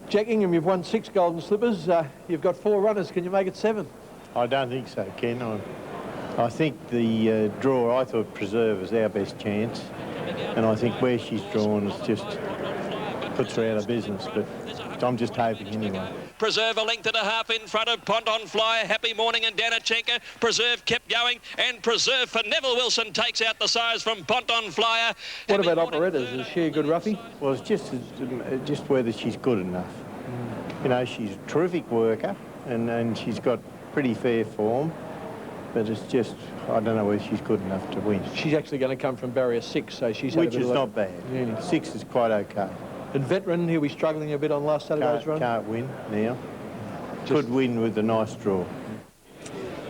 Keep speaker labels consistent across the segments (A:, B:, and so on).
A: Jack Ingham, you've won 6 Golden Slippers. You've got 4 runners. Can you make it 7?
B: I don't think so, Ken. I think the draw, I thought Preserve was our best chance. And I think where she's drawn is just puts her out of business. But I'm just hoping anyway.
C: Preserve a length and a half in front of Ponton Flyer, Happy Morning and Danachenka. Preserve kept going, and Preserve for Neville Wilson takes out the size from Ponton Flyer.
A: What about Operettas? Is she a good roughie?
B: Well, it's just whether she's good enough. You know, she's a terrific worker, and she's got pretty fair form, but it's just, I don't know whether she's good enough to win.
A: She's actually going to come from barrier 6, so she's had
B: which is not bad. Yeah. 6 is quite okay.
A: And Veteran, he'll be struggling a bit on last Saturday's run.
B: Can't win now. Could win with a nice draw.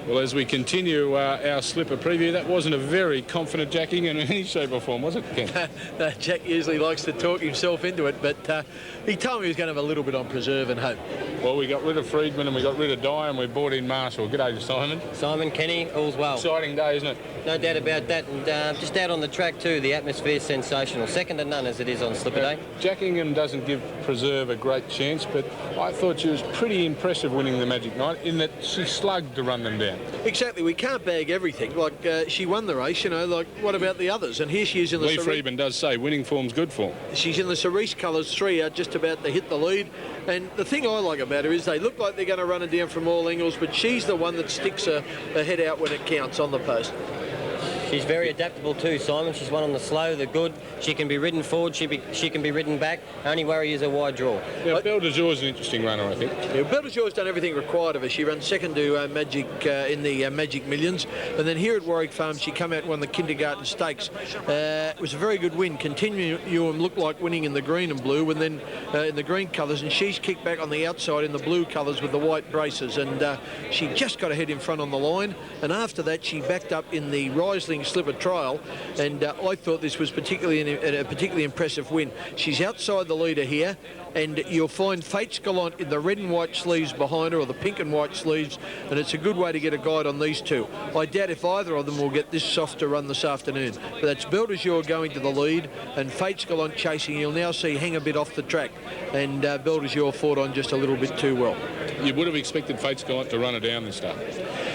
D: Well, as we continue our slipper preview, that wasn't a very confident Jack Ingham in any shape or form, was it, Ken?
E: No, Jack usually likes to talk himself into it, but he told me he was going to have a little bit on Preserve and Hope.
D: Well, we got rid of Friedman and we got rid of Dye and we brought in Marshall. G'day to Simon.
F: Simon, Kenny, all's well.
D: Exciting day, isn't it?
F: No doubt about that. And just out on the track too, the atmosphere's sensational. Second to none as it is on Slipper Day.
D: Jack Ingham doesn't give Preserve a great chance, but I thought she was pretty impressive winning the Magic Night in that she slugged to run them down.
E: Exactly. We can't bag everything. Like, she won the race, you know, like, what about the others? And here she is in the...
D: Lee Friedman does say winning form's good form.
E: She's in the Cerise colours, 3 out, just about to hit the lead. And the thing I like about her is they look like they're going to run her down from all angles, but she's the one that sticks her head out when it counts on the post.
F: She's very adaptable too, Simon. She's one on the slow, the good. She can be ridden forward, she can be ridden back. Only worry is a wide draw.
D: Yeah, Belle de Jour is an interesting runner, I think.
E: Yeah, Belle de Jour's done everything required of her. She ran second to Magic in the Magic Millions. And then here at Warwick Farm, she came out and won the Kindergarten Stakes. It was a very good win. Continuum looked like winning in the green and blue, and then in the green colours. And she's kicked back on the outside in the blue colours with the white braces. And she just got ahead in front on the line. And after that, she backed up in the Riesling Slipper trial, and I thought this was particularly a particularly impressive win. She's outside the leader here, and you'll find Fates Gallant in the red and white sleeves behind her, or the pink and white sleeves, and it's a good way to get a guide on these two. I doubt if either of them will get this soft to run this afternoon, but that's Belle de Jour going to the lead, and Fates Gallant chasing. You'll now see hang a bit off the track, and Belle de Jour fought on just a little bit too well.
D: You would have expected Fates Gallant to run her down this start.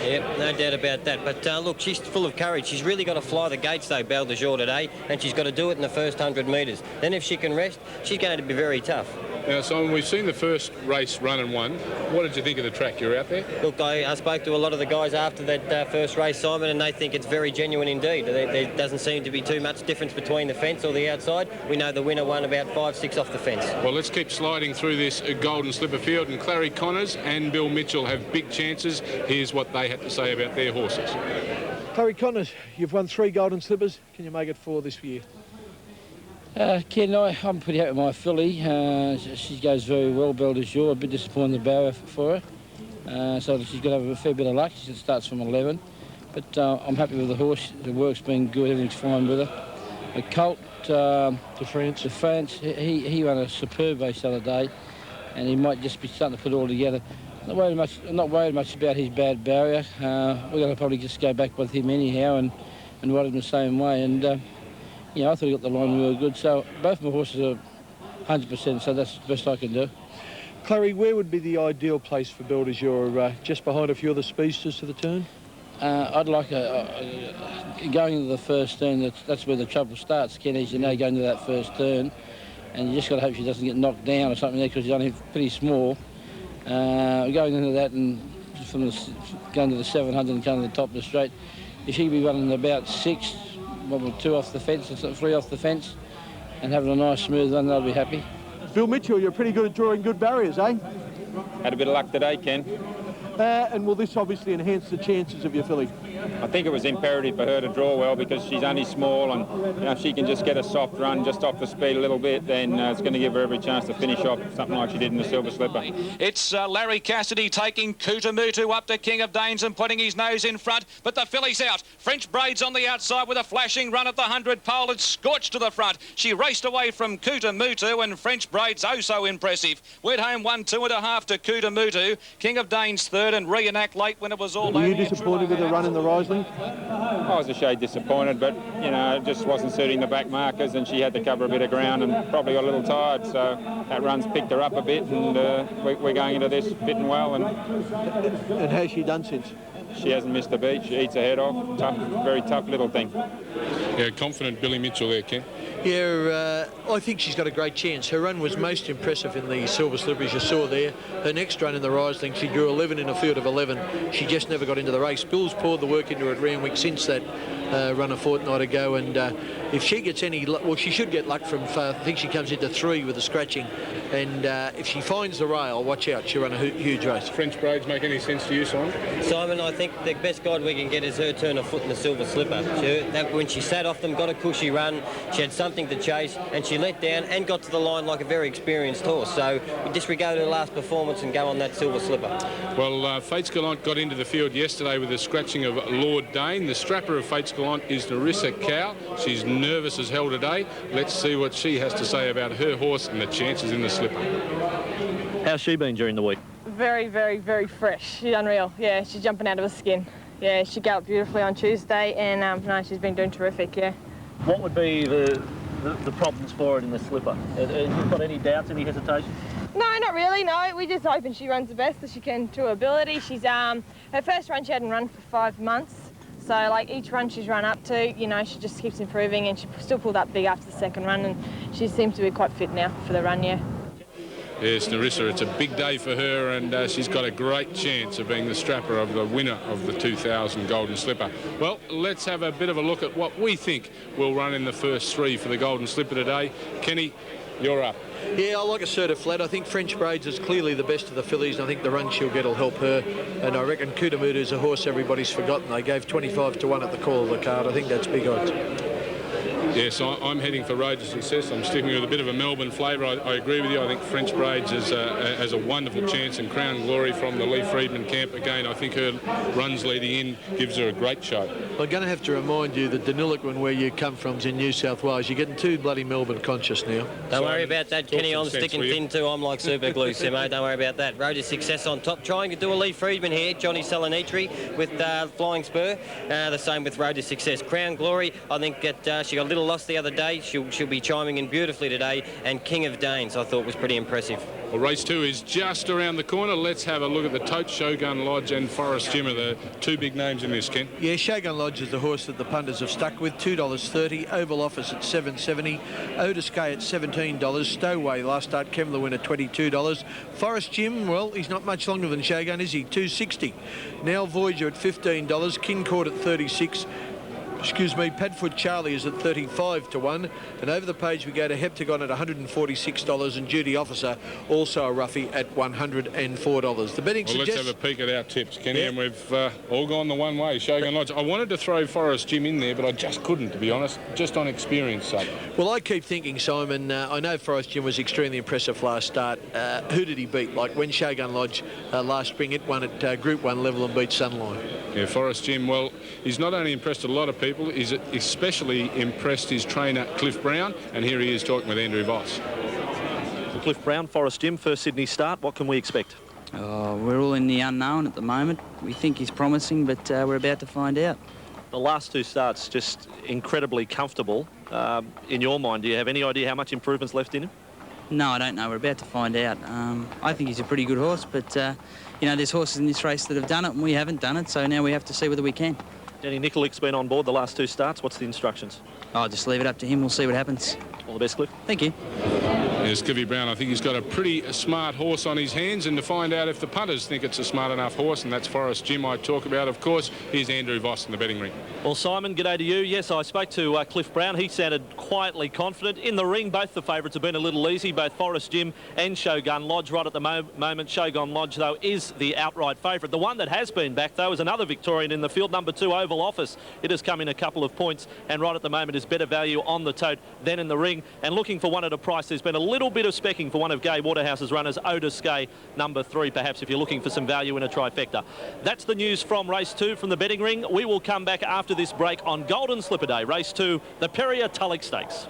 F: Yeah, no doubt about that. But look, she's full of courage. She's really got to fly the gates, though, Belle de Jour today, and she's got to do it in the first 100 metres. Then if she can rest, she's going to be very tough.
D: Now, Simon, we've seen the first race run and won. What did you think of the track? You were out there?
F: Look, I spoke to a lot of the guys after that first race, Simon, and they think it's very genuine indeed. There doesn't seem to be too much difference between the fence or the outside. We know the winner won about 5-6 off the fence.
D: Well, let's keep sliding through this Golden Slipper field, and Clary Connors and Bill Mitchell have big chances. Here's what they had to say about their horses.
A: Clary Connors, you've won 3 Golden Slippers. Can you make it 4 this year?
G: Ken, I'm pretty happy with my filly. She goes very well, Belle de Jour. A bit disappointed in the barrier for her. So she's got to have a fair bit of luck. She starts from 11. But I'm happy with the horse. The work's been good. Everything's fine with her. The colt, De France, he ran a superb race the other day, and he might just be starting to put it all together. Not worried much about his bad barrier. We're going to probably just go back with him anyhow and ride him the same way. And yeah, I thought he got the line really good. So both my horses are 100%, so that's the best I can do.
A: Clary, where would be the ideal place for Belle de Jour? Just behind a few of the speedsters to the turn?
G: I'd like going into the first turn. That's where the trouble starts, Ken, as you know, going to that first turn. And you just got to hope she doesn't get knocked down or something there, because she's only pretty small. Going into that and going to the 700 and coming to the top of the straight, if she could be running about 6, probably 2 off the fence or 3 off the fence, and having a nice smooth run, they'll be happy.
A: Bill Mitchell, you're pretty good at drawing good barriers, eh?
H: Had a bit of luck today, Ken.
A: And will this obviously enhance the chances of your filly?
H: I think it was imperative for her to draw well, because she's only small, and if she can just get a soft run just off the speed a little bit, then it's going to give her every chance to finish off something like she did in the Silver Slipper.
C: It's Larry Cassidy taking Kutamutu up to King of Danes and putting his nose in front, but the filly's out. French Braids on the outside with a flashing run at the 100 pole. It's scorched to the front. She raced away from Kutamutu, and French Braids oh so impressive. Went home 1 2.5 to Kutamutu. King of Danes third. third, and Reenact late when it was all
B: Were you
C: over.
B: disappointed with the run in the Riesling?
H: I was a shade disappointed, but, you know, it just wasn't suiting the back markers, and she had to cover a bit of ground and probably got a little tired, so that run's picked her up a bit, and we're going into this fit and well.
B: And how's she done since?
H: She hasn't missed a beat. She eats her head off. Tough, very tough little thing.
D: Yeah, confident Billy Mitchell there, Ken.
E: Yeah, I think she's got a great chance. Her run was most impressive in the Silver Slipper, as you saw there. Her next run in the Riesling, she drew 11 in a field of 11. She just never got into the race. Bill's poured the work into her at Randwick since that run a fortnight ago, and if she gets any luck, well, she should get luck from, I think she comes into 3 with the scratching, and if she finds the rail, watch out, she'll run a huge race.
D: French braids make any sense to you, Simon?
F: Simon, I think the best guide we can get is her turn of foot in the Silver Slipper. When she sat off them, got a cushy run, she had something to chase, and she let down and got to the line like a very experienced horse. So we disregard her last performance and go on that Silver Slipper.
D: Well, Fates Gallant got into the field yesterday with the scratching of Lord Dane. The strapper of Fates Gallant is Narissa Cow. She's nervous as hell today. Let's see what she has to say about her horse and the chances in the slipper.
I: How's she been during the week?
J: Very, very, very fresh. She's unreal. Yeah, she's jumping out of her skin. Yeah, she galloped beautifully on Tuesday, and no, she's been doing terrific, yeah.
I: What would be the problems for it in the slipper? Have you got any doubts, any hesitations?
J: No, not really, no. We just hoping she runs the best that she can to her ability. She's, her first run she hadn't run for 5 months. So, like, each run she's run up to, you know, she just keeps improving, and she still pulled up big after the second run, and she seems to be quite fit now for the run, yeah.
D: Yes, Narissa, it's a big day for her, and she's got a great chance of being the strapper of the winner of the 2000 Golden Slipper. Well, let's have a bit of a look at what we think will run in the first 3 for the Golden Slipper today. Kenny, you're up.
E: Yeah, I like Assertive Flat. I think French Braids is clearly the best of the fillies, and I think the run she'll get will help her. And I reckon Kutamutu is a horse everybody's forgotten. They gave 25 to 1 at the call of the card. I think that's big odds.
D: Yes, I'm heading for Road to Success. I'm sticking with a bit of a Melbourne flavour. I agree with you. I think French Braids has a wonderful chance, and Crown Glory from the Lee Friedman camp. Again, I think her runs leading in gives her a great show.
E: I'm going to have to remind you that Deniliquin, where you come from, is in New South Wales. You're getting too bloody Melbourne conscious now.
F: Don't worry about that, Kenny. I'm sticking thin too. I'm like super glue, Simo. Don't worry about that. Road to Success on top. Trying to do a Lee Friedman here. Johnny Salinitri with Flying Spur. The same with Road to Success. Crown Glory, I think that she got a little lost the other day. She'll be chiming in beautifully today. And King of Danes, I thought, was pretty impressive.
D: Well, race 2 is just around the corner. Let's have a look at the Tote, Shogun Lodge and Forest Gym are the 2 big names in this, Ken.
E: Yeah, Shogun Lodge is the horse that the punters have stuck with. $2.30. Oval Office at $7.70. Otis K at $17. Stowaway last start, Kevin the winner, $22. Forest Gym, well, he's not much longer than Shogun, is he? $2.60. Now Voyager at $15. King Court at $36. Excuse me, Padfoot Charlie is at 35 to 1, and over the page we go to Heptagon at $146, and Duty Officer also a roughie at $104. The betting
D: well, let's have a peek at our tips, Kenny, and we've all gone the one way. Shogun Lodge. I wanted to throw Forest Gym in there, but I just couldn't, to be honest, just on experience sake.
E: Well, I keep thinking, Simon, I know Forest Gym was extremely impressive last start. Who did he beat? Like when Shogun Lodge last spring, it won at Group 1 level and beat Sunline.
D: Yeah, Forest Gym, well, he's not only impressed a lot of people, he's especially impressed his trainer, Cliff Brown, and here he is talking with Andrew Voss.
I: Cliff Brown, Forest Gym, first Sydney start. What can we expect?
K: We're all in the unknown at the moment. We think he's promising, but we're about to find out.
I: The last 2 starts just incredibly comfortable. In your mind, do you have any idea how much improvement's left in him?
K: No, I don't know. We're about to find out. I think he's a pretty good horse, but, you know, there's horses in this race that have done it and we haven't done it, so now we have to see whether we can.
I: Danny Nicolic's been on board the last 2 starts. What's the instructions?
K: I'll just leave it up to him. We'll see what happens.
I: All the best, Cliff.
K: Thank you.
D: Yes, Cliffy Brown, I think he's got a pretty smart horse on his hands, and to find out if the punters think it's a smart enough horse, and that's Forest Gym I talk about, of course, here's Andrew Voss in the betting ring.
I: Well, Simon, g'day to you. Yes, I spoke to Cliff Brown. He sounded quietly confident. In the ring, both the favourites have been a little easy, both Forest Gym and Shogun Lodge. Right at the moment, Shogun Lodge, though, is the outright favourite. The one that has been back, though, is another Victorian in the field, number 2, Oval Office. It has come in a couple of points, and right at the moment is better value on the tote than in the ring. And looking for one at a price, there's been a little bit of specking for one of Gai Waterhouse's runners, Otis Gay, number 3, perhaps, if you're looking for some value in a trifecta. That's the news from race 2 from the betting ring. We will come back after this break on Golden Slipper Day, race 2, the Perrier Tulloch Stakes.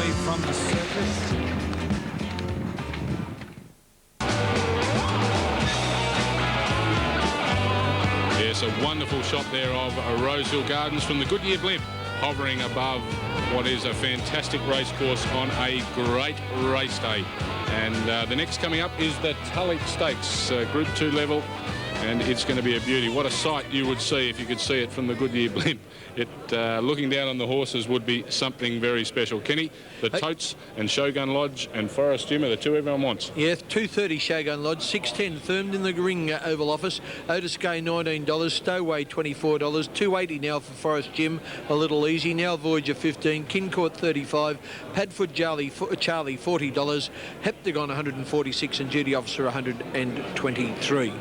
L: away from the circus.
D: Yes, a wonderful shot there of Rosehill Gardens from the Goodyear Blimp, hovering above what is a fantastic race course on a great race day. And the next coming up is the Tulloch Stakes, Group 2 level, and it's going to be a beauty. What a sight you would see if you could see it from the Goodyear Blimp. Looking down on the horses would be something very special. Kenny, the Totes and Shogun Lodge and Forest Gym are the two everyone wants.
E: Yeah, 2.30 Shogun Lodge, 6.10 firmed in the ring Oval Office. Otis Gay $19, Stowaway $24, 2.80 now for Forest Gym, a little easy. Now Voyager 15, Kincourt 35, Padfoot Charlie $40, Heptagon 146 and Duty Officer 123.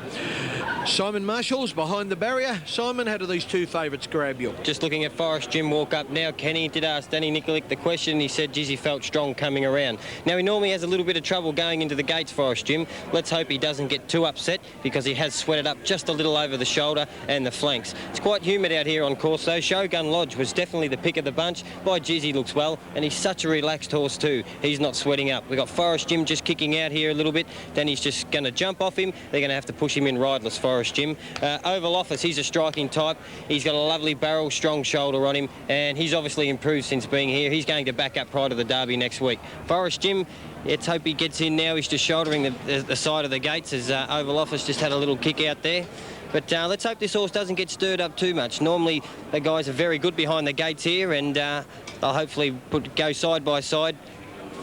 E: Simon Marshall's behind the barrier. Simon, how do these two favourites grab you?
F: Just looking at Forest Gym walk up now, Kenny did ask Danny Nikolic the question. He said, geez, he felt strong coming around. Now, he normally has a little bit of trouble going into the gates, Forest Gym. Let's hope he doesn't get too upset because he has sweated up just a little over the shoulder and the flanks. It's quite humid out here on course, though. Shogun Lodge was definitely the pick of the bunch. By geez, he looks well, and he's such a relaxed horse too. He's not sweating up. We've got Forest Gym just kicking out here a little bit. Danny's just going to jump off him. They're going to have to push him in rideless, Forest Gym. Oval Office, he's a striking type. He's got a lovely barrel, strong shoulder on him, and he's obviously improved since being here. He's going to back up prior to the Derby next week. Forest Gym, let's hope he gets in now. He's just shouldering the side of the gates as Oval Office just had a little kick out there. But let's hope this horse doesn't get stirred up too much. Normally, the guys are very good behind the gates here, and they'll hopefully go side by side,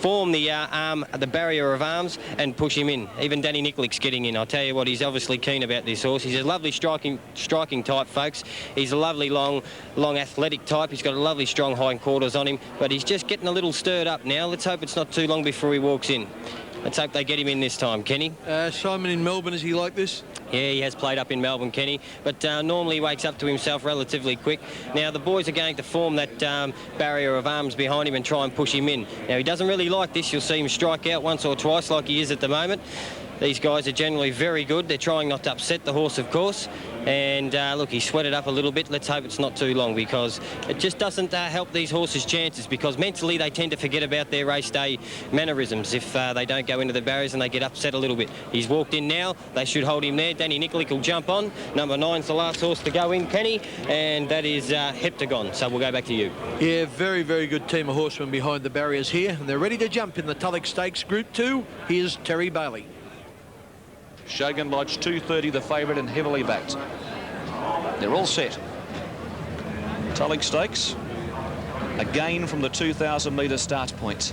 F: form the the barrier of arms and push him in. Even Danny Nikolic's getting in. I'll tell you what, he's obviously keen about this horse. He's a lovely striking type, folks. He's a lovely long athletic type. He's got a lovely strong hindquarters on him, but he's just getting a little stirred up now. Let's hope it's not too long before he walks in. Let's hope they get him in this time, Kenny.
E: Simon in Melbourne, is he like this?
F: Yeah, he has played up in Melbourne, Kenny, but normally wakes up to himself relatively quick. Now, the boys are going to form that barrier of arms behind him and try and push him in. Now, he doesn't really like this. You'll see him strike out once or twice like he is at the moment. These guys are generally very good. They're trying not to upset the horse, of course. And look, he sweated up a little bit. Let's hope it's not too long, because it just doesn't help these horses' chances, because mentally they tend to forget about their race day mannerisms if they don't go into the barriers and they get upset a little bit. He's walked in now. They should hold him there. Danny Nikolic will jump on. Number 9's the last horse to go in, Kenny, and that is Heptagon. So we'll go back to you.
E: Yeah, very, very good team of horsemen behind the barriers here, and they're ready to jump in the Tulloch Stakes Group 2. Here's Terry Bailey.
C: Shogun Lodge 2.30, the favourite, and heavily backed. They're all set. Tulloch Stakes, again from the 2,000 metre start point.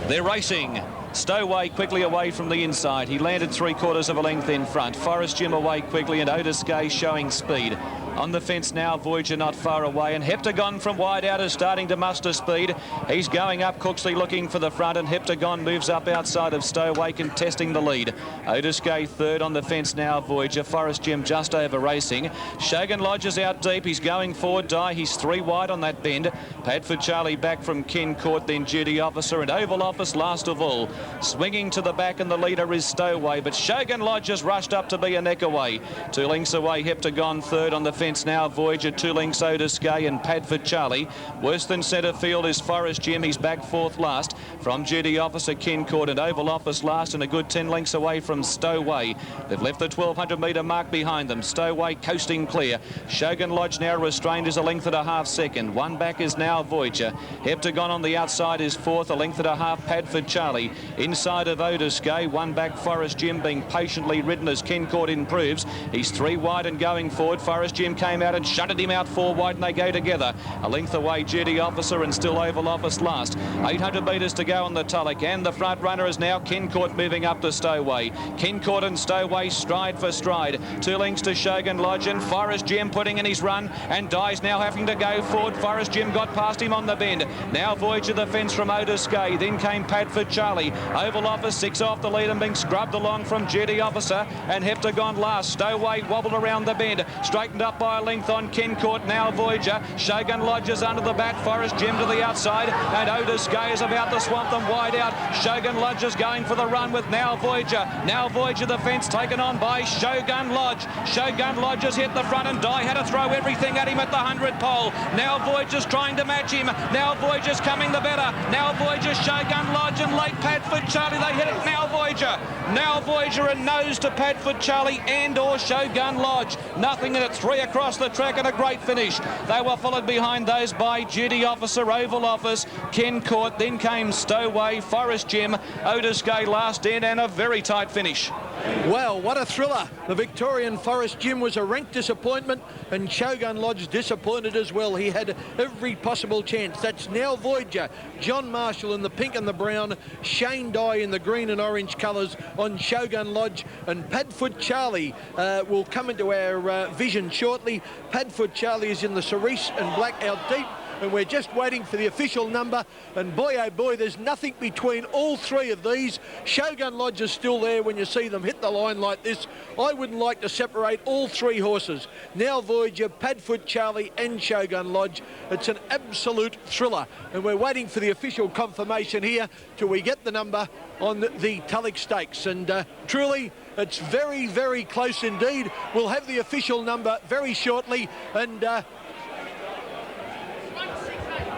C: They're racing. Stowaway quickly away from the inside. He landed 3/4 of a length in front. Forest Gym away quickly, and Otis Gay showing speed. On the fence now, Voyager not far away, and Heptagon from wide out is starting to muster speed. He's going up, Cooksley looking for the front, and Heptagon moves up outside of Stowaway, contesting the lead. Otis Gay third on the fence now, Voyager. Forest Gym just over racing. Shogun Lodge is out deep. He's going forward, he's 3 wide on that bend. Padfoot Charlie back from Kincourt, then Duty Officer, and Oval Office last of all. Swinging to the back, and the leader is Stowaway, but Shogun Lodge has rushed up to be a neck away. 2 lengths away, Heptagon third on the fence now, Voyager. 2 lengths Otis Gay and Padfoot Charlie. Worse than centre field is Forest Gym. He's back 4th last from Duty Officer, Kincourt, and Oval Office last, and a good 10 lengths away from Stowaway. They've left the 1,200 metre mark behind them. Stowaway coasting clear. Shogun Lodge now restrained is a length and a half second. 1 back is now Voyager. Heptagon on the outside is 4th, a length and a half Padfoot Charlie. Inside of Otis Gay, 1 back Forest Gym being patiently ridden as Kincourt improves. He's 3 wide and going forward. Forest Gym came out and shutted him out 4 wide, and they go together. A length away, Duty Officer, and still Oval Office last. 800 metres to go on the Tulloch, and the front runner is now Kincourt moving up to Stowaway. Kincourt and Stowaway stride for stride. 2 lengths to Shogun Lodge, and Forest Gym putting in his run, and Dye's now having to go forward. Forest Gym got past him on the bend. Now Voyager the fence from Otis Gay, then came Padfoot Charlie. Oval Office 6 off the lead and being scrubbed along from Duty Officer, and Heptagon last. Stowaway wobbled around the bend, straightened up by a length on Kincourt. Now Voyager. Shogun Lodge is under the back. Forest Gym to the outside, and Otis Gay is about to swamp them wide out. Shogun Lodge is going for the run with Now Voyager. Now Voyager, the fence taken on by Shogun Lodge. Shogun Lodge has hit the front, and Di had to throw everything at him at the 100 pole. Now Voyager's trying to match him. Now Voyager's coming the better. Now Voyager, Shogun Lodge, and late Padfoot Charlie. They hit it. Now Voyager. Now Voyager and nose to Padfoot Charlie and or Shogun Lodge. Nothing in it. 3 across the track and a great finish. They were followed behind those by Duty Officer, Oval Office, Ken Court, then came Stowaway, Forest Gym, Otis Gay last end, and a very tight finish.
E: Well, what a thriller. The Victorian Forest Gym was a rank disappointment, and Shogun Lodge disappointed as well. He had every possible chance. That's Now Voyager, John Marshall in the pink and the brown, Shane Dye in the green and orange colours on Shogun Lodge, and Padfoot Charlie will come into our vision shortly. Padfoot Charlie is in the cerise and black out deep, and we're just waiting for the official number, and boy oh boy, there's nothing between all 3 of these. Shogun Lodge is still there when you see them hit the line like this. I wouldn't like to separate all 3 horses. Now Voyager, Padfoot Charlie and Shogun Lodge. It's an absolute thriller, and we're waiting for the official confirmation here till we get the number on the Tulloch Stakes, and truly it's very, very close indeed. We'll have the official number very shortly, and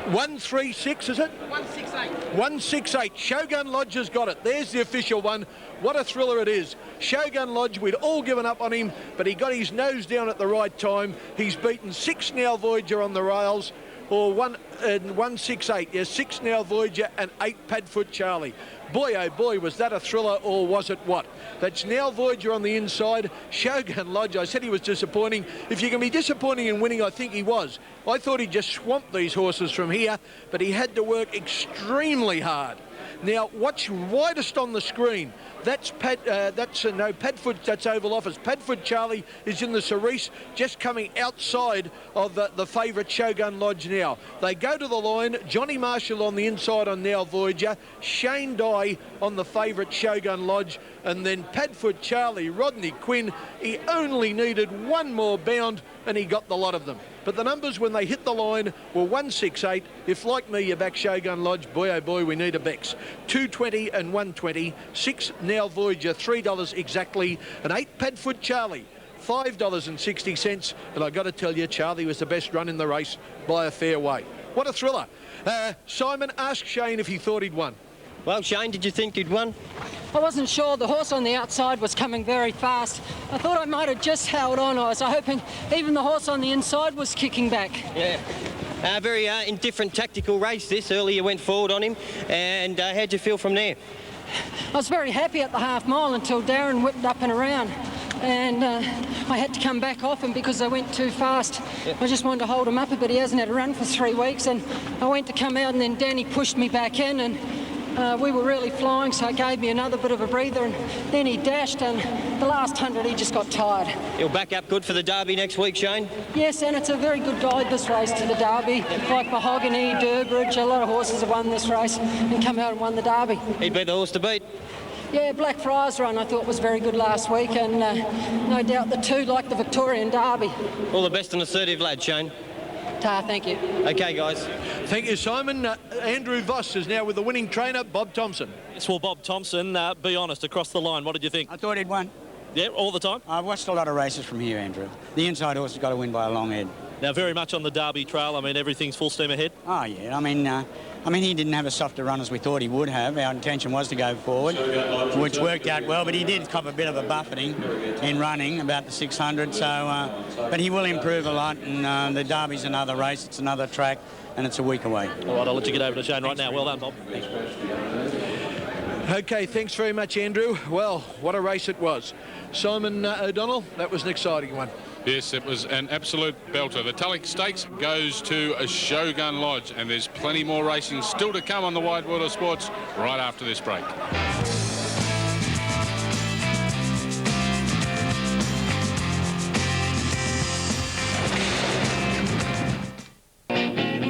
E: 136, is it?
L: 168.
E: 168. Shogun Lodge has got it. There's the official one. What a thriller it is. Shogun Lodge, we'd all given up on him, but he got his nose down at the right time. He's beaten 6 Now Voyager on the rails, or 168. Yes, 6 Now Voyager and 8 Padfoot Charlie. Boy, oh boy, was that a thriller, or was it what? That's Now Voyager on the inside. Shogun Lodge, I said he was disappointing. If you can be disappointing in winning, I think he was. I thought he'd just swamp these horses from here, but he had to work extremely hard. Now, what's widest on the screen? That's Padfoot, that's Oval Office. Padfoot Charlie is in the cerise, just coming outside of the favourite Shogun Lodge now. They go to the line, Johnny Marshall on the inside on Now Voyager, Shane Dye on the favourite Shogun Lodge, and then Padfoot Charlie, Rodney Quinn. He only needed one more bound, and he got the lot of them. But the numbers when they hit the line were 168. If, like me, you back Shogun Lodge, boy oh boy, we need a Bex. 220 and 120. 6 Now Voyager, $3 exactly. And 8 Padfoot Charlie, $5.60. And I got to tell you, Charlie was the best run in the race by a fair way. What a thriller. Simon, ask Shane if he thought he'd won.
F: Well, Shane, did you think you'd won?
L: I wasn't sure. The horse on the outside was coming very fast. I thought I might have just held on. I was hoping even the horse on the inside was kicking back.
F: Yeah. Very indifferent tactical race this. Earlier you went forward on him, and how'd you feel from there?
L: I was very happy at the half mile until Darren whipped up and around. And I had to come back off him because I went too fast. Yep. I just wanted to hold him up a bit. He hasn't had a run for 3 weeks, and I went to come out, and then Danny pushed me back in, and we were really flying, so it gave me another bit of a breather, and then he dashed, and the last 100 he just got tired.
F: He'll back up good for the Derby next week, Shane?
L: Yes, and it's a very good guide, this race, to the Derby. Like Mahogany, Durbridge, a lot of horses have won this race and come out and won the Derby.
F: He'd be the horse to beat.
L: Yeah, Blackfriars run I thought was very good last week, and no doubt the 2 like the Victorian Derby.
F: All the best and assertive lad, Shane.
L: Thank you.
F: Okay, guys.
E: Thank you, Simon. Andrew Voss is now with the winning trainer, Bob Thompson.
I: Yes, well, Bob Thompson, be honest, across the line, what did you think?
M: I thought he'd won.
I: Yeah, all the time?
M: I've watched a lot of races from here, Andrew. The inside horse has got to win by a long head.
I: Now, very much on the Derby trail. I mean, everything's full steam ahead.
M: Oh, yeah. I mean, he didn't have a softer run as we thought he would have. Our intention was to go forward, which worked out well, but he did cop a bit of a buffeting in running about the 600. So, but he will improve a lot, and the Derby's another race. It's another track, and it's a week away.
I: All right, I'll let you get over to Shane right now. Well done, Bob.
M: Thanks,
E: Okay, thanks very much, Andrew. Well, what a race it was. Simon O'Donnell, that was an exciting one.
D: Yes, it was an absolute belter. The Tulloch Stakes goes to a Shogun Lodge, and there's plenty more racing still to come on the Wide World of Sports right after this break.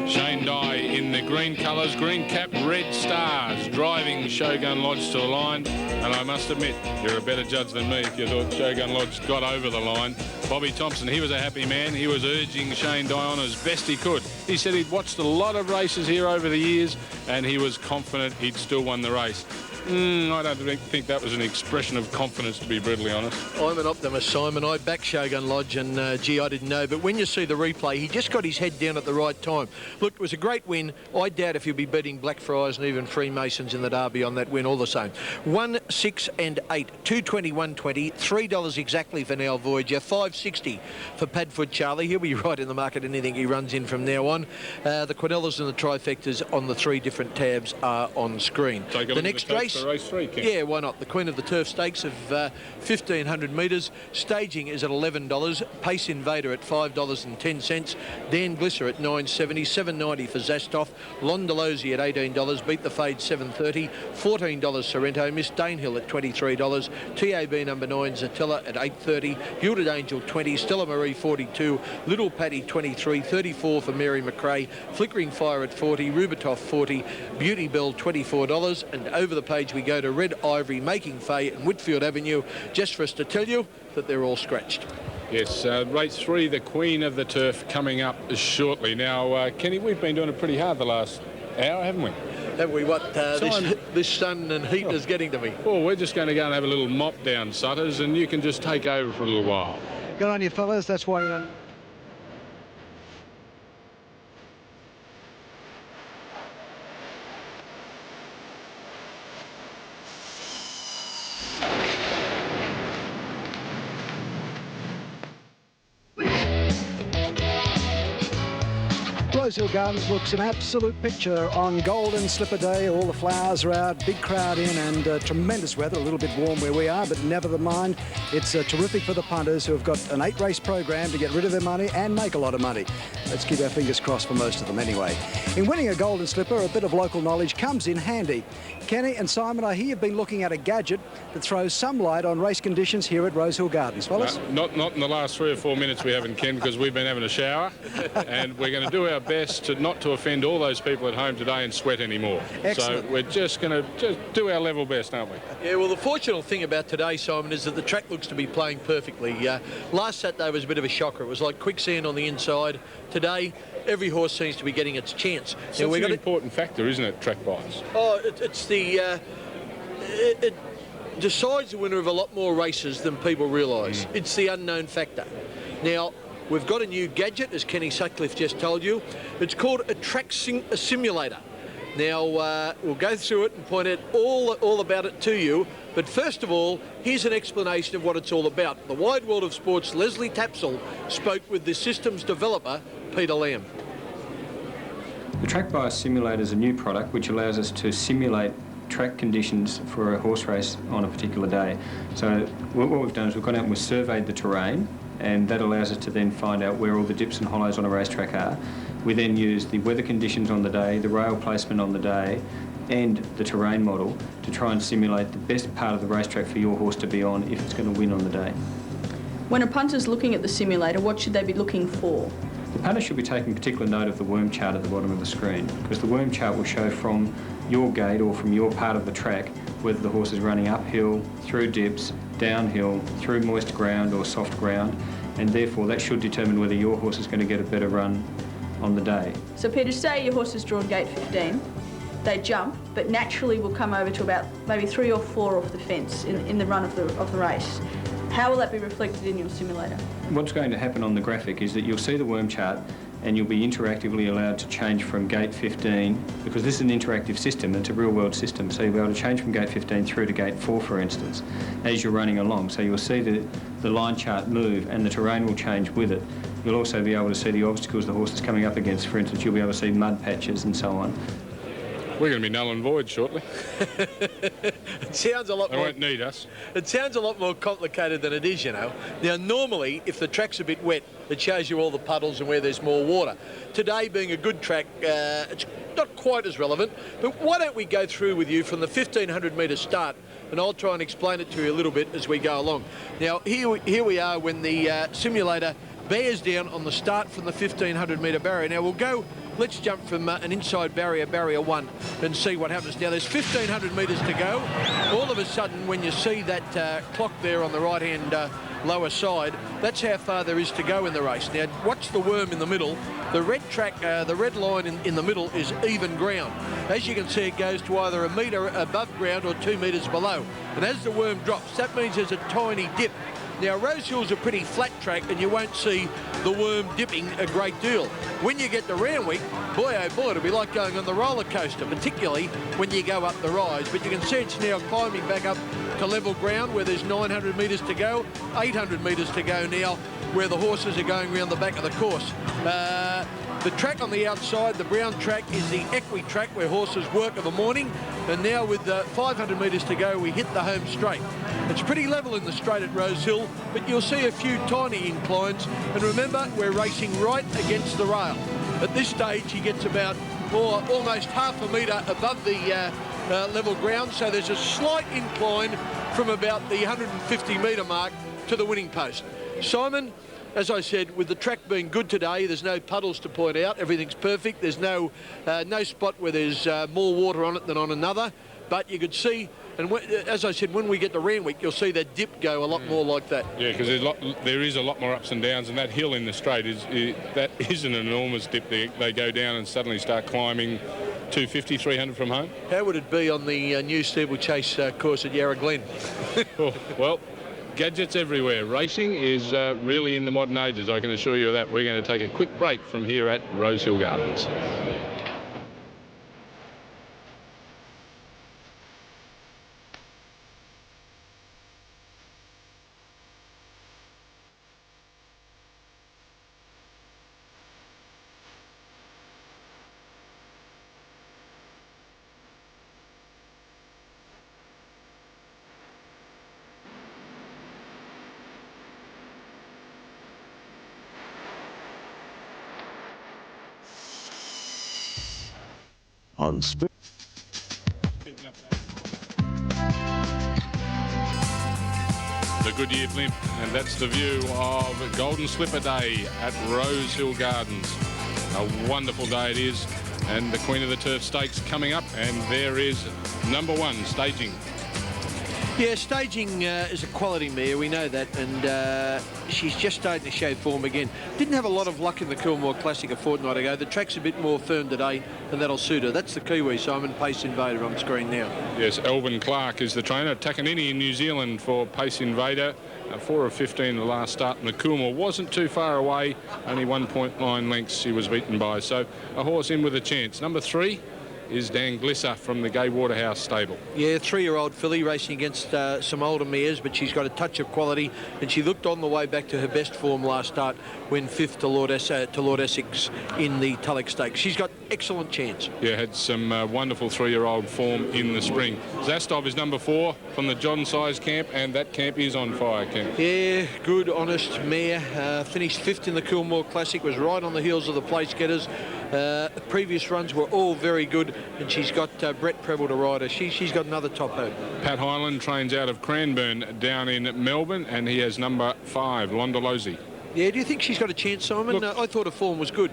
D: Shane Dye in the green green colours, green cap, red stars, driving Shogun Lodge to the line. And I must admit, you're a better judge than me if you thought Shogun Lodge got over the line. Bobby Thompson, he was a happy man. He was urging Shane Dion as best he could. He said he'd watched a lot of races here over the years and he was confident he'd still won the race. I don't think that was an expression of confidence, to be brutally honest.
E: I'm an optimist, Simon. I back Shogun Lodge and, gee, I didn't know. But when you see the replay, he just got his head down at the right time. Look, it was a great win. I doubt if he'll be beating Blackfriars and even Freemasons in the Derby on that win all the same. 1, 6 and 8. 2.20, 1.20. $3 exactly for Now Voyager. $5.60 for Padfoot Charlie. He'll be right in the market anything he runs in from now on. The Quinellas and the Trifectas on the 3 different tabs are on screen.
D: The next race. Race 3, Ken.
E: Yeah, why not? The Queen of the Turf Stakes of 1,500 metres. Staging is at $11. Pace Invader at $5.10. Dan Glisser at $9.70. $7.90 for Zastoff. Londolosi at $18. Beat the Fade $7.30. $14 Sorrento. Miss Danehill at $23. TAB number 9 Zatella at $8.30. Gilded Angel $20. Stella Marie $42. Little Paddy $23. $34 for Mary McRae. Flickering Fire at $40. Rubitoff $40. Beauty Bell $24. And over the page we go to Red Ivory, Making Fay and Whitfield Avenue, just for us to tell you that they're all scratched.
D: Yes, race 3, the Queen of the Turf, coming up shortly. Now, Kenny, we've been doing it pretty hard the last hour, haven't we?
E: Have we? What, this sun and heat is getting to me.
D: Well, we're just going to go and have a little mop down, Sutters, and you can just take over for a little while.
N: Good on you, fellas. That's why you're... Rosehill Gardens looks an absolute picture on Golden Slipper Day. All the flowers are out, big crowd in, and tremendous weather. A little bit warm where we are, but never mind. It's terrific for the punters who have got an 8-race program to get rid of their money and make a lot of money. Let's keep our fingers crossed for most of them anyway. In winning a Golden Slipper, a bit of local knowledge comes in handy. Kenny and Simon, I hear you've been looking at a gadget that throws some light on race conditions here at Rosehill Gardens, fellas.
D: Not in the last 3 or 4 minutes we haven't, Ken, because we've been having a shower, and we're going to do our best to not to offend all those people at home today and sweat anymore.
E: Excellent.
D: So we're just going to do our level best, aren't we?
E: Yeah, well, the fortunate thing about today, Simon, is that the track looks to be playing perfectly. Last Saturday was a bit of a shocker. It was like quicksand on the inside. Today, every horse seems to be getting its chance.
D: So it's an important factor, isn't it, track bias?
E: Oh, it's the... it decides the winner of a lot more races than people realise. It's the unknown factor. Now, we've got a new gadget, as Kenny Sutcliffe just told you. It's called a track simulator. Now, we'll go through it and point out all about it to you. But first of all, here's an explanation of what it's all about. The Wide World of Sport's Leslie Tapsell spoke with the system's developer, Peter Lamb.
O: The Track Bias Simulator is a new product which allows us to simulate track conditions for a horse race on a particular day. So what we've done is we've gone out and we've surveyed the terrain, and that allows us to then find out where all the dips and hollows on a racetrack are. We then use the weather conditions on the day, the rail placement on the day, and the terrain model to try and simulate the best part of the racetrack for your horse to be on if it's going to win on the day.
P: When a punter's looking at the simulator, what should they be looking for?
O: The punter should be taking particular note of the worm chart at the bottom of the screen, because the worm chart will show from your gate or from your part of the track whether the horse is running uphill, through dips, downhill, through moist ground or soft ground, and therefore that should determine whether your horse is going to get a better run on the day.
P: So Peter, say your horse has drawn gate 15, they jump, but naturally will come over to about maybe 3 or 4 off the fence in the run of the race. How will that be reflected in your simulator?
O: What's going to happen on the graphic is that you'll see the worm chart and you'll be interactively allowed to change from gate 15, because this is an interactive system, it's a real-world system, so you'll be able to change from gate 15 through to gate 4, for instance, as you're running along. So you'll see the line chart move and the terrain will change with it. You'll also be able to see the obstacles the horse is coming up against. For instance, you'll be able to see mud patches and so on.
D: We're going to be null and void shortly.
E: It sounds a lot
D: they
E: more...
D: won't need us.
E: It sounds a lot more complicated than it is, you know. Now, normally, if the track's a bit wet, it shows you all the puddles and where there's more water. Today, being a good track, it's not quite as relevant, but why don't we go through with you from the 1,500-metre start, and I'll try and explain it to you a little bit as we go along. Now, here we are when the simulator bears down on the start from the 1,500 metre barrier. Now we'll go, let's jump from an inside barrier, barrier 1, and see what happens. Now there's 1,500 metres to go. All of a sudden, when you see that clock there on the right-hand lower side, that's how far there is to go in the race. Now watch the worm in the middle. The red track, the red line in the middle is even ground. As you can see, it goes to either a metre above ground or 2 metres below. And as the worm drops, that means there's a tiny dip. Now, Rosehill's a pretty flat track, and you won't see the worm dipping a great deal. When you get to Randwick, boy, oh boy, it'll be like going on the roller coaster, particularly when you go up the rise. But you can see it's now climbing back up to level ground where there's 900 metres to go, 800 metres to go now, where the horses are going around the back of the course. The track on the outside, the brown track, is the equi track where horses work of a morning. And now with 500 metres to go, we hit the home straight. It's pretty level in the straight at Rosehill, but you'll see a few tiny inclines. And remember, we're racing right against the rail. At this stage, he gets about almost half a metre above the level ground. So there's a slight incline from about the 150 metre mark to the winning post. Simon, as I said, with the track being good today, there's no puddles to point out. Everything's perfect. There's no spot where there's more water on it than on another. But you could see, and as I said, when we get to Randwick, you'll see that dip go a lot more like that.
D: Yeah, because there is a lot more ups and downs, and that hill in the straight is an enormous dip. They go down and suddenly start climbing 250, 300 from home.
E: How would it be on the new steeplechase course at Yarra Glen?
D: Oh, well, gadgets everywhere. Racing is really in the modern ages, I can assure you of that. We're going to take a quick break from here at Rosehill Gardens.
Q: On Spirit.
D: The Goodyear blimp, and that's the view of Golden Slipper Day at Rosehill Gardens. A wonderful day it is, and the Queen of the Turf Stakes coming up, and there is number 1 staging.
E: Yeah, staging is a quality mare, we know that, and she's just starting to show form again. Didn't have a lot of luck in the Coolmore Classic a fortnight ago. The track's a bit more firm today, and that'll suit her. That's the Kiwi, Simon, Pace Invader on screen now.
D: Yes, Elvin Clark is the trainer. Takanini in New Zealand for Pace Invader. 4 of 15 the last start, and the Coolmore wasn't too far away, only 1.9 lengths she was beaten by. So a horse in with a chance. Number 3 is Dan Glisser from the Gay Waterhouse stable.
E: Yeah, 3-year-old filly racing against some older mares, but she's got a touch of quality, and she looked on the way back to her best form last start when 5th to Lord Essex in the Tulloch Stakes. She's got excellent chance.
D: Yeah, had some wonderful 3-year-old form in the spring. Zastov is number 4 from the John Size camp, and that camp is on fire, Ken.
E: Yeah, good, honest mare. Finished 5th in the Coolmore Classic, was right on the heels of the place getters. Previous runs were all very good, and she's got Brett Preble to ride her. She's got another top hope.
D: Pat Hyland trains out of Cranbourne down in Melbourne, and he has number 5, Londolosi.
E: Yeah, do you think she's got a chance, Simon?
D: Look,
E: I thought her form was good.